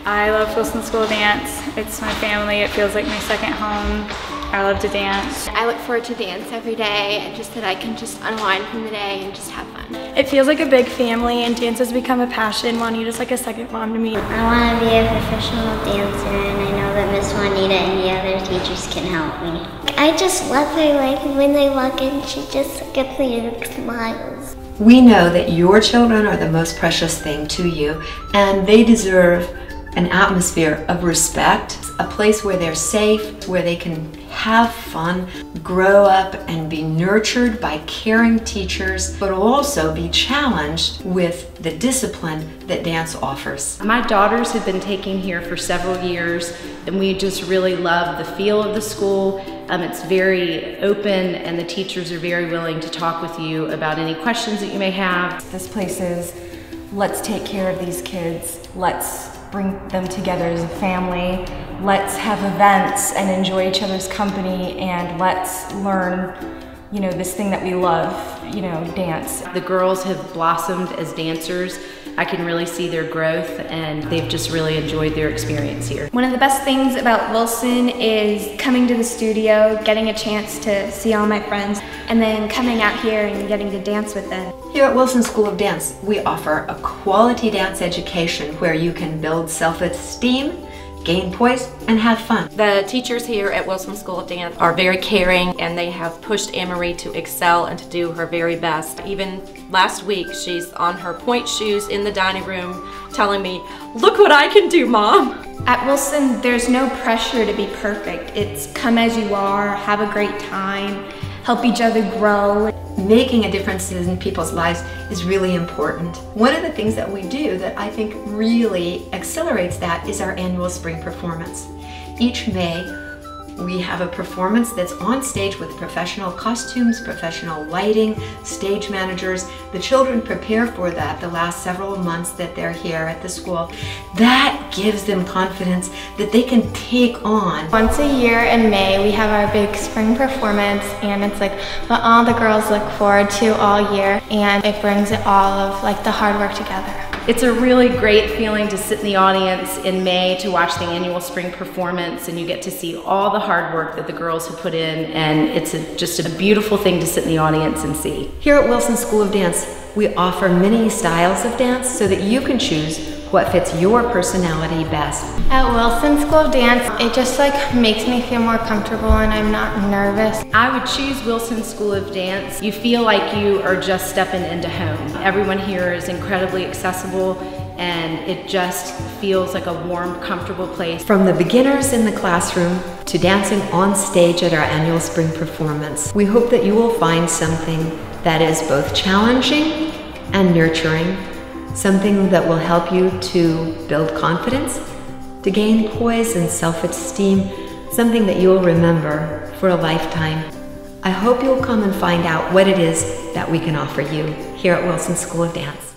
I love Wilson School of Dance. It's my family. It feels like my second home. I love to dance. I look forward to dance every day and just that I can just unwind from the day and just have fun. It feels like a big family, and dance has become a passion. Juanita's like a second mom to me. I want to be a professional dancer, and I know that Miss Juanita and the other teachers can help me. I just love her, like when they walk in, she just gets me smiles. We know that your children are the most precious thing to you, and they deserve an atmosphere of respect, a place where they're safe, where they can have fun, grow up and be nurtured by caring teachers, but also be challenged with the discipline that dance offers. My daughters have been taking here for several years, and we just really love the feel of the school. It's very open, and the teachers are very willing to talk with you about any questions that you may have. This place is, let's take care of these kids, let's bring them together as a family, let's have events and enjoy each other's company, and let's learn, this thing that we love, dance. The girls have blossomed as dancers. I can really see their growth, and they've just really enjoyed their experience here. One of the best things about Wilson is coming to the studio, getting a chance to see all my friends, and then coming out here and getting to dance with them. Here at Wilson School of Dance, we offer a quality dance education where you can build self-esteem, gain poise, and have fun. The teachers here at Wilson School of Dance are very caring, and they have pushed Anne-Marie to excel and to do her very best. Even last week, she's on her pointe shoes in the dining room telling me, "Look what I can do, Mom." At Wilson, there's no pressure to be perfect. It's come as you are, have a great time, help each other grow. Making a difference in people's lives is really important. One of the things that we do that I think really accelerates that is our annual spring performance. Each May, we have a performance that's on stage with professional costumes, professional lighting, stage managers. The children prepare for that the last several months that they're here at the school. That gives them confidence that they can take on. Once a year in May, we have our big spring performance, and it's like what all the girls look forward to all year, and it brings it all of the hard work together. It's a really great feeling to sit in the audience in May to watch the annual spring performance, and you get to see all the hard work that the girls have put in, and it's just a beautiful thing to sit in the audience and see. Here at Wilson School of Dance, we offer many styles of dance so that you can choose what fits your personality best. At Wilson School of Dance, it just makes me feel more comfortable, and I'm not nervous. I would choose Wilson School of Dance. You feel like you are just stepping into home. Everyone here is incredibly accessible, and it just feels like a warm, comfortable place. From the beginners in the classroom to dancing on stage at our annual spring performance, we hope that you will find something that is both challenging and nurturing, something that will help you to build confidence, to gain poise and self-esteem, something that you will remember for a lifetime. I hope you'll come and find out what it is that we can offer you here at Wilson School of Dance.